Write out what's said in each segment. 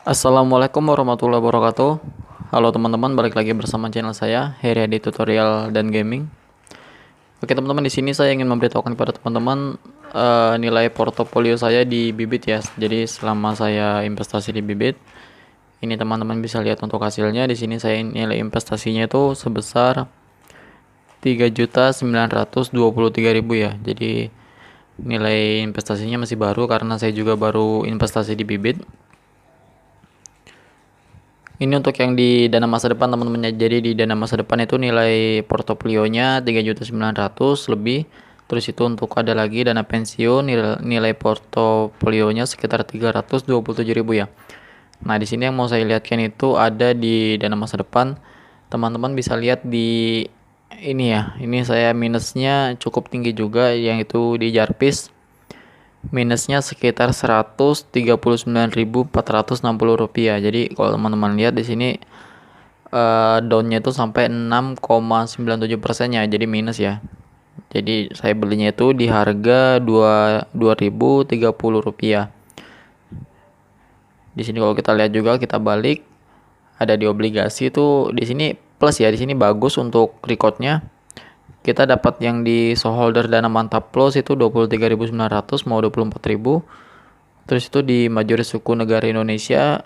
Assalamualaikum warahmatullahi wabarakatuh. Halo teman-teman, balik lagi bersama channel saya Heriadi Tutorial dan Gaming. Oke teman-teman, di sini saya ingin memberitahukan kepada teman-teman nilai portofolio saya di Bibit ya. Jadi selama saya investasi di Bibit, ini teman-teman bisa lihat untuk hasilnya. Di sini saya nilai investasinya itu sebesar 3.923.000 ya. Jadi nilai investasinya masih baru karena saya juga baru investasi di Bibit. Ini untuk yang di dana masa depan teman-teman ya. Jadi di dana masa depan itu nilai portofolionya 3.900.000 lebih. Terus itu untuk ada lagi dana pensiun nilai portofolionya sekitar 327.000 ya. Nah, di sini yang mau saya lihatkan itu ada di dana masa depan. Teman-teman bisa lihat di ini ya. Ini saya minusnya cukup tinggi juga yang itu di Jarvis. Minusnya sekitar Rp139.460. Jadi kalau teman-teman lihat di sini downnya itu sampai 6,97% ya. Jadi minus ya. Jadi saya belinya itu di harga Rp2.030. Di sini kalau kita lihat juga kita balik ada di obligasi itu di sini plus ya. Di sini bagus untuk recordnya. Kita dapat yang di shareholder dana mantap plus itu 23.900 mau 24.000. Terus itu di majelis suku negara Indonesia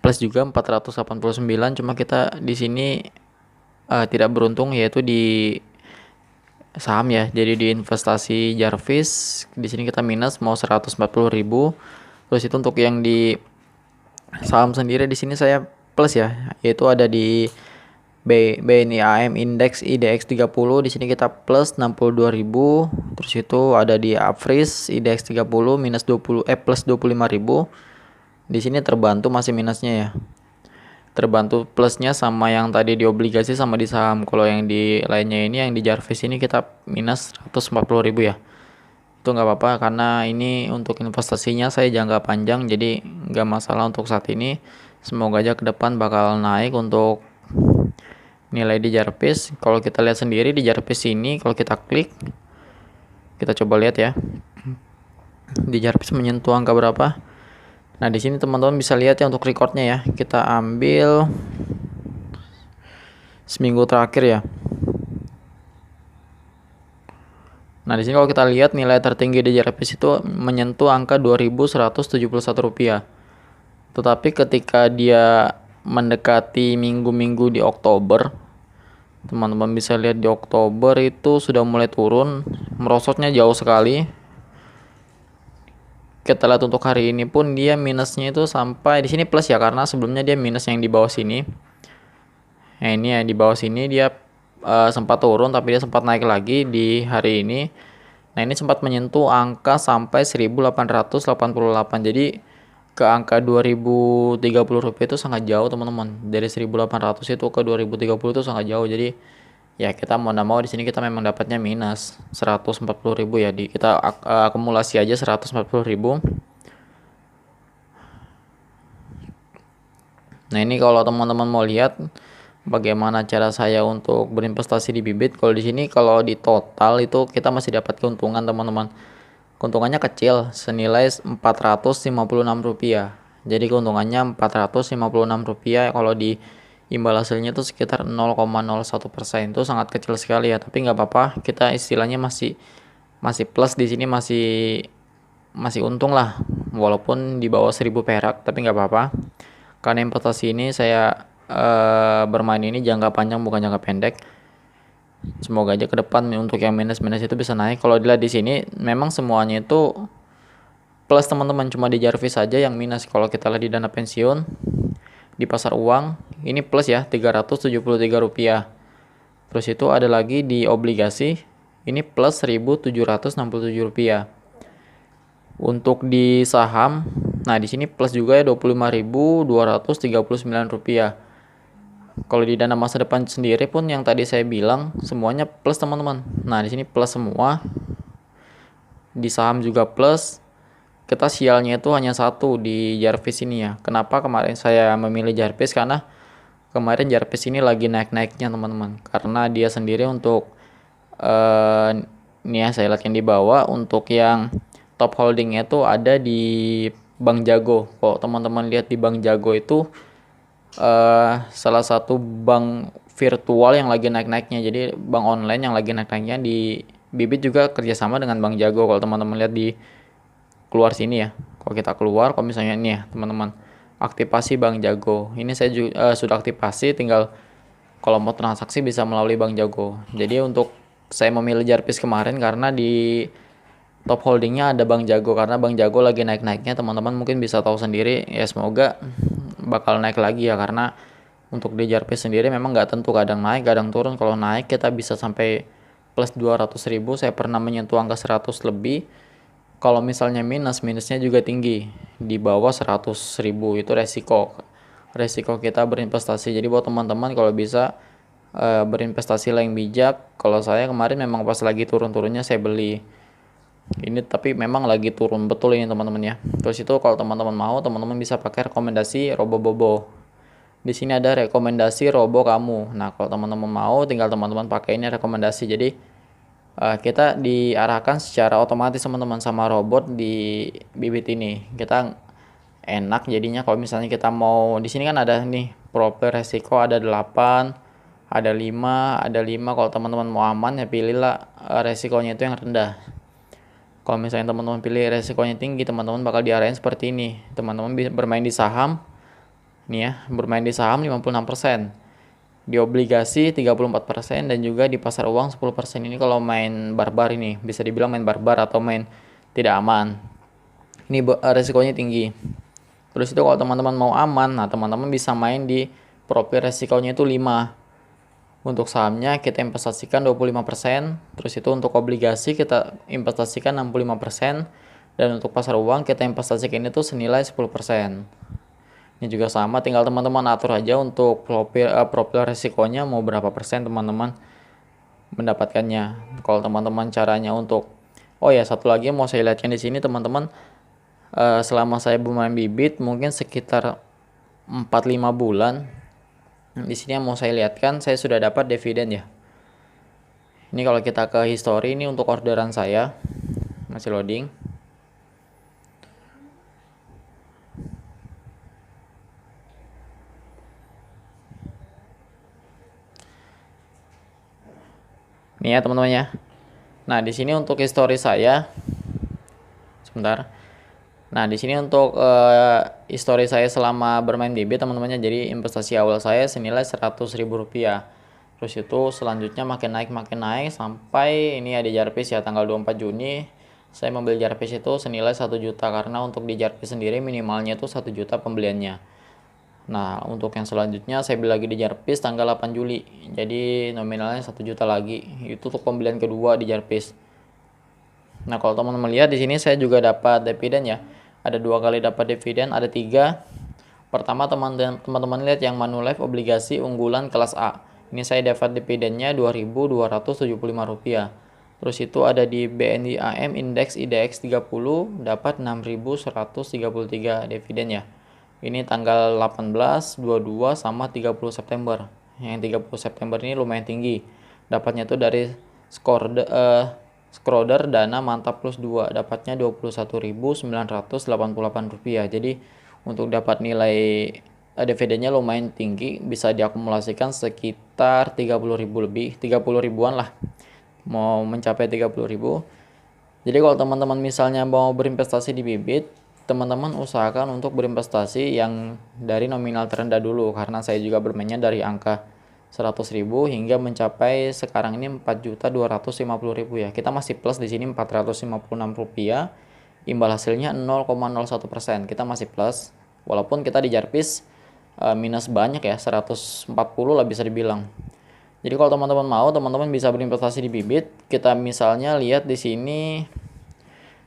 plus juga 489, cuma kita di sini tidak beruntung yaitu di saham ya. Jadi di investasi Jarvis di sini kita minus mau 140.000. Terus itu untuk yang di saham sendiri di sini saya plus ya, yaitu ada di BNI Index IDX 30. Di sini kita plus 62.000. Terus itu ada di Afris IDX 30 minus 20 plus 25.000. Di sini terbantu masih minusnya ya. Terbantu plusnya sama yang tadi di obligasi sama di saham. Kalau yang di lainnya ini yang di Jarvis ini kita minus 140.000 ya. Itu nggak apa-apa karena ini untuk investasinya saya jangka panjang, jadi nggak masalah untuk saat ini. Semoga aja ke depan bakal naik untuk nilai di Jarvis. Kalau kita lihat sendiri di Jarvis ini, kalau kita klik, kita coba lihat ya. Di Jarvis menyentuh angka berapa? Nah, di sini teman-teman bisa lihat ya untuk recordnya ya. Kita ambil seminggu terakhir ya. Nah, di sini kalau kita lihat nilai tertinggi di Jarvis itu menyentuh angka Rp2.171. Tetapi ketika dia mendekati minggu-minggu di Oktober, teman-teman bisa lihat di Oktober itu sudah mulai turun, merosotnya jauh sekali. Kita lihat untuk hari ini pun dia minusnya itu sampai di sini plus ya, karena sebelumnya dia minus yang di bawah sini. Nah, ini ya di bawah sini dia sempat turun tapi dia sempat naik lagi di hari ini. Nah, ini sempat menyentuh angka sampai 1.888. Jadi ke angka Rp2.030 itu sangat jauh teman-teman. Dari 1.800 itu ke 2.030 itu sangat jauh. Jadi ya kita mau nggak mau di sini kita memang dapatnya minus 140.000 ya. Kita akumulasi aja 140.000. Nah, ini kalau teman-teman mau lihat bagaimana cara saya untuk berinvestasi di Bibit. Kalau di sini kalau di total itu kita masih dapat keuntungan teman-teman. Keuntungannya kecil, senilai Rp456. Jadi keuntungannya Rp456. Kalau di imbal hasilnya itu sekitar 0,01%. Itu sangat kecil sekali ya. Tapi nggak apa-apa, kita istilahnya masih plus di sini, masih untung lah. Walaupun di bawah 1.000 perak, tapi nggak apa-apa. Karena investasi ini saya bermain ini jangka panjang bukan jangka pendek. Semoga aja ke depan untuk yang minus-minus itu bisa naik. Kalau dilihat di sini memang semuanya itu plus teman-teman, cuma di Jarvis saja yang minus. Kalau kita lihat di dana pensiun di pasar uang ini plus ya Rp373. Terus itu ada lagi di obligasi ini plus Rp1.767. Untuk di saham, nah di sini plus juga ya Rp25.239. Kalau di dana masa depan sendiri pun yang tadi saya bilang semuanya plus teman-teman. Nah, di sini plus semua. Di saham juga plus. Kita sialnya itu hanya satu di Jarvis ini ya. Kenapa kemarin saya memilih Jarvis? Karena kemarin Jarvis ini lagi naik-naiknya teman-teman. Karena dia sendiri untuk ini ya saya lihat yang di bawah, untuk yang top holdingnya itu ada di Bank Jago. Kalau teman-teman lihat di Bank Jago itu salah satu bank virtual yang lagi naik-naiknya. Jadi bank online yang lagi naik-naiknya di Bibit juga kerjasama dengan Bank Jago. Kalau teman-teman lihat di keluar sini ya. Kalau kita keluar, kalau misalnya ini ya teman-teman, aktivasi Bank Jago. Ini saya juga sudah aktivasi, tinggal kalau mau transaksi bisa melalui Bank Jago. Jadi untuk saya memilih Jarpis kemarin karena di top holdingnya ada Bank Jago, karena Bank Jago lagi naik-naiknya. Teman-teman mungkin bisa tahu sendiri ya, semoga bakal naik lagi ya, karena untuk di Jarpis sendiri memang nggak tentu, kadang naik kadang turun. Kalau naik kita bisa sampai plus 200.000, saya pernah menyentuh angka 100 lebih. Kalau misalnya minusnya juga tinggi, di bawah 100.000 itu resiko kita berinvestasi. Jadi buat teman-teman kalau bisa berinvestasi lah yang bijak. Kalau saya kemarin memang pas lagi turun-turunnya saya beli. Ini tapi memang lagi turun betul ini teman-teman ya. Terus itu kalau teman-teman mau, teman-teman bisa pakai rekomendasi Robo-Bobo. Di sini ada rekomendasi Robo kamu. Nah, kalau teman-teman mau tinggal teman-teman pakai ini rekomendasi. Jadi kita diarahkan secara otomatis teman-teman sama robot di Bibit ini. Kita enak jadinya kalau misalnya kita mau, di sini kan ada nih profil resiko ada 8, ada 5. Kalau teman-teman mau aman ya pilihlah resikonya itu yang rendah. Kalau misalnya teman-teman pilih resikonya tinggi, teman-teman bakal diarahin seperti ini. Teman-teman bisa bermain di saham, nih ya, bermain di saham 56%, di obligasi 34%, dan juga di pasar uang 10%. Ini kalau main barbar ini, bisa dibilang main barbar atau main tidak aman. Ini resikonya tinggi. Terus itu kalau teman-teman mau aman, nah teman-teman bisa main di profil resikonya itu 5. Untuk sahamnya kita investasikan 25%, terus itu untuk obligasi kita investasikan 65%, dan untuk pasar uang kita investasikan itu senilai 10%. Ini juga sama, tinggal teman-teman atur aja untuk profil resikonya mau berapa persen teman-teman mendapatkannya. Kalau teman-teman caranya untuk, oh ya satu lagi mau saya lihatkan di sini teman-teman, selama saya bermain Bibit mungkin sekitar 4-5 bulan. Di sini yang mau saya lihatkan, saya sudah dapat dividen ya. Ini kalau kita ke history, ini untuk orderan saya masih loading. Nih ya teman-teman ya. Nah di sini untuk history saya, sebentar. Nah di sini untuk history saya selama bermain Bibit teman-temannya. Jadi investasi awal saya senilai Rp100.000. Terus itu selanjutnya makin naik sampai ini ya di Jarpis ya, tanggal 24 Juni saya membeli Jarpis itu senilai 1 juta, karena untuk di Jarpis sendiri minimalnya itu 1 juta pembeliannya. Nah untuk yang selanjutnya saya beli lagi di Jarpis tanggal 8 Juli, jadi nominalnya 1 juta lagi. Itu untuk pembelian kedua di Jarpis. Nah kalau teman-teman lihat di sini saya juga dapat dividen ya. Ada 2 kali dapat dividen, ada 3. Pertama teman-teman lihat yang Manulife obligasi unggulan kelas A. Ini saya dapat dividennya Rp2.275. Terus itu ada di BNI AM Index IDX 30 dapat 6.133 dividen ya. Ini tanggal 18, 22 sama 30 September. Yang 30 September ini lumayan tinggi. Dapatnya tuh dari Schroder Dana Mantap Plus 2, dapatnya Rp21.988. Jadi untuk dapat nilai dividennya lumayan tinggi, bisa diakumulasikan sekitar 30.000 lebih, 30.000-an lah. Mau mencapai 30.000. Jadi kalau teman-teman misalnya mau berinvestasi di Bibit, teman-teman usahakan untuk berinvestasi yang dari nominal terendah dulu, karena saya juga bermainnya dari angka 100.000 hingga mencapai sekarang ini 4.250.000 ya. Kita masih plus di sini Rp456. Imbal hasilnya 0,01%. Kita masih plus walaupun kita di Jarpis minus banyak ya, 140 lah bisa dibilang. Jadi kalau teman-teman mau, teman-teman bisa berinvestasi di Bibit. Kita misalnya lihat di sini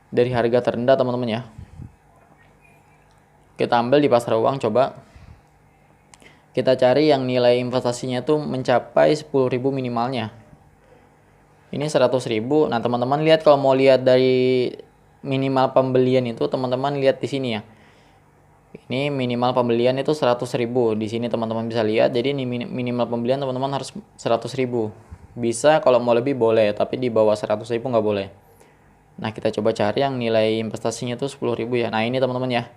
dari harga terendah teman-teman ya. Kita ambil di pasar uang, coba kita cari yang nilai investasinya tuh mencapai 10.000 minimalnya. Ini 100.000. Nah teman-teman lihat, kalau mau lihat dari minimal pembelian itu teman-teman lihat di sini ya. Ini minimal pembelian itu 100.000. Di sini teman-teman bisa lihat. Jadi ini minimal pembelian teman-teman harus 100.000. Bisa kalau mau lebih boleh, tapi di bawah 100.000 nggak boleh. Nah kita coba cari yang nilai investasinya tuh 10.000 ya. Nah ini teman-teman ya.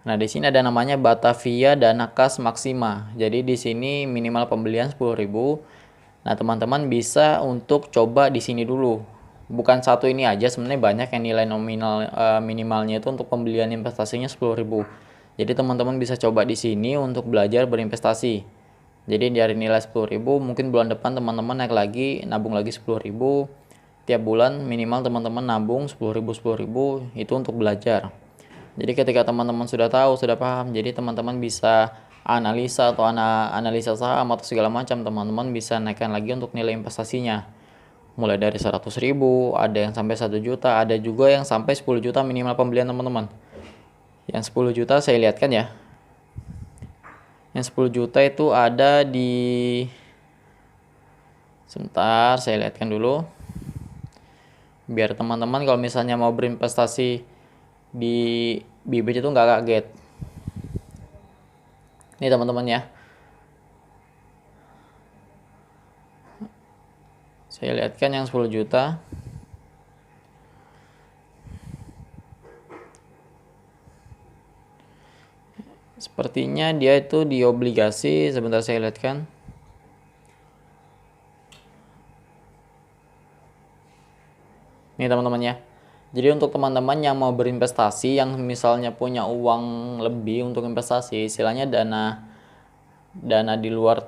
Nah, di sini ada namanya Batavia Dana Kas Maxima. Jadi di sini minimal pembelian 10.000. Nah, teman-teman bisa untuk coba di sini dulu. Bukan satu ini aja, sebenarnya banyak yang nilai nominal minimalnya itu untuk pembelian investasinya 10.000. Jadi teman-teman bisa coba di sini untuk belajar berinvestasi. Jadi dari nilai 10.000 mungkin bulan depan teman-teman naik lagi, nabung lagi 10.000. Tiap bulan minimal teman-teman nabung 10.000 itu untuk belajar. Jadi ketika teman-teman sudah tahu, sudah paham, jadi teman-teman bisa analisa atau analisa saham atau segala macam, teman-teman bisa naikkan lagi untuk nilai investasinya. Mulai dari 100.000, ada yang sampai 1 juta, ada juga yang sampai 10 juta minimal pembelian teman-teman. Yang 10 juta saya lihatkan ya. Yang 10 juta itu ada di, sebentar saya lihatkan dulu. Biar teman-teman kalau misalnya mau berinvestasi di bibit itu nggak kaget. Ini teman-teman ya. Saya lihatkan yang 10 juta. Sepertinya dia itu di obligasi, sebentar saya lihatkan. Nih teman-teman ya. Jadi untuk teman-teman yang mau berinvestasi, yang misalnya punya uang lebih untuk investasi, istilahnya dana di luar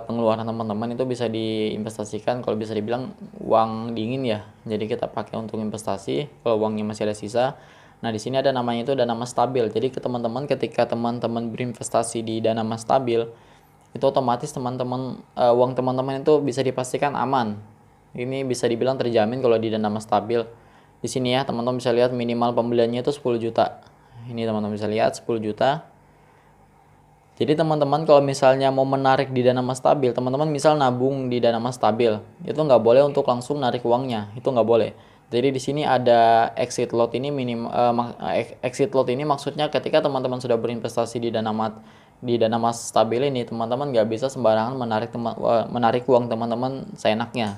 pengeluaran teman-teman itu bisa diinvestasikan, kalau bisa dibilang uang dingin ya. Jadi kita pakai untuk investasi kalau uangnya masih ada sisa. Nah, di sini ada namanya itu dana mas stabil. Jadi ke teman-teman, ketika teman-teman berinvestasi di dana mas stabil, itu otomatis teman-teman uang teman-teman itu bisa dipastikan aman. Ini bisa dibilang terjamin kalau di dana mas stabil. Di sini ya, teman-teman bisa lihat minimal pembeliannya itu 10 juta. Ini teman-teman bisa lihat 10 juta. Jadi teman-teman kalau misalnya mau menarik di dana mas stabil, teman-teman misal nabung di dana mas stabil, itu nggak boleh untuk langsung narik uangnya, itu nggak boleh. Jadi di sini ada exit lot ini exit lot ini maksudnya ketika teman-teman sudah berinvestasi di dana mas stabil ini, teman-teman nggak bisa sembarangan menarik uang teman-teman seenaknya.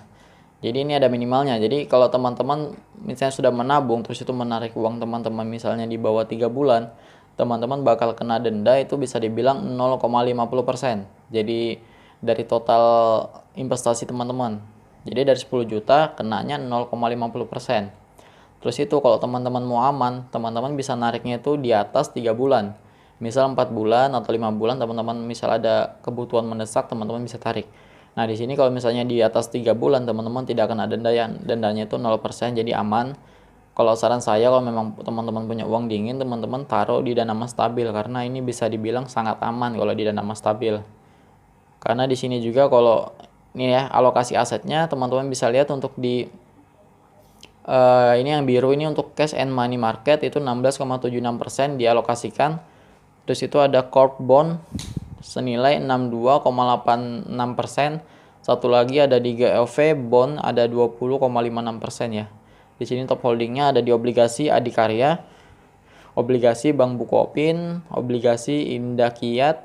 Jadi ini ada minimalnya. Jadi kalau teman-teman misalnya sudah menabung terus itu menarik uang teman-teman misalnya di bawah 3 bulan, teman-teman bakal kena denda itu bisa dibilang 0,50%. Jadi dari total investasi teman-teman. Jadi dari 10 juta kenanya 0,50%. Terus itu kalau teman-teman mau aman, teman-teman bisa nariknya itu di atas 3 bulan. Misal 4 bulan atau 5 bulan teman-teman misal ada kebutuhan mendesak, teman-teman bisa tarik. Nah, di sini kalau misalnya di atas 3 bulan teman-teman tidak akan ada denda, yang dendanya itu 0%, jadi aman. Kalau saran saya kalau memang teman-teman punya uang dingin, teman-teman taruh di dana mas stabil karena ini bisa dibilang sangat aman kalau di dana mas stabil. Karena di sini juga kalau ini ya alokasi asetnya teman-teman bisa lihat untuk di ini yang biru ini untuk cash and money market itu 16,76% dialokasikan. Terus itu ada corp bond senilai 62,86%. Satu lagi ada di GOV bond ada 20,56% ya. Di sini top holdingnya ada di obligasi Adikarya, obligasi Bank Bukopin, obligasi Indakiat.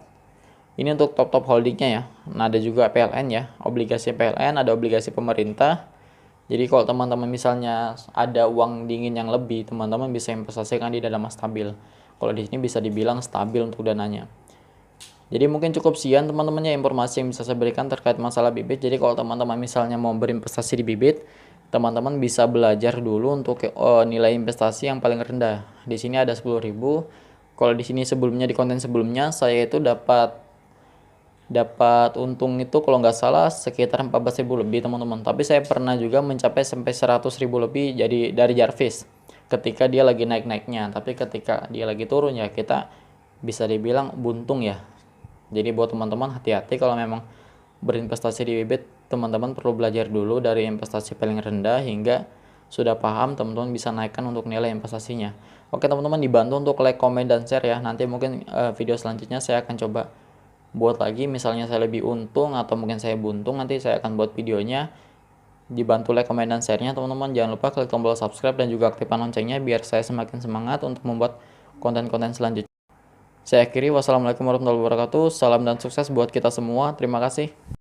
Ini untuk top holdingnya ya. Nah, ada juga PLN ya, obligasi PLN, ada obligasi pemerintah. Jadi kalau teman-teman misalnya ada uang dingin yang lebih, teman-teman bisa investasikan di dana mas stabil. Kalau di sini bisa dibilang stabil untuk dananya. Jadi mungkin cukup sekian teman-teman ya informasi yang bisa saya berikan terkait masalah bibit. Jadi kalau teman-teman misalnya mau berinvestasi di bibit, teman-teman bisa belajar dulu untuk nilai investasi yang paling rendah. Di sini ada 10.000. Kalau di sini sebelumnya, di konten sebelumnya saya itu dapat untung itu kalau nggak salah sekitar 14.000 lebih teman-teman. Tapi saya pernah juga mencapai sampai 100.000 lebih jadi dari Jarvis ketika dia lagi naik-naiknya. Tapi ketika dia lagi turun ya kita bisa dibilang buntung ya. Jadi buat teman-teman hati-hati kalau memang berinvestasi di bibit, teman-teman perlu belajar dulu dari investasi paling rendah hingga sudah paham, teman-teman bisa naikkan untuk nilai investasinya. Oke teman-teman, dibantu untuk like, komen, dan share ya. Nanti mungkin video selanjutnya saya akan coba buat lagi, misalnya saya lebih untung atau mungkin saya buntung, nanti saya akan buat videonya. Dibantu like, komen, dan share-nya teman-teman. Jangan lupa klik tombol subscribe dan juga aktifkan loncengnya biar saya semakin semangat untuk membuat konten-konten selanjutnya. Saya akhiri, wassalamualaikum warahmatullahi wabarakatuh. Salam dan sukses buat kita semua. Terima kasih.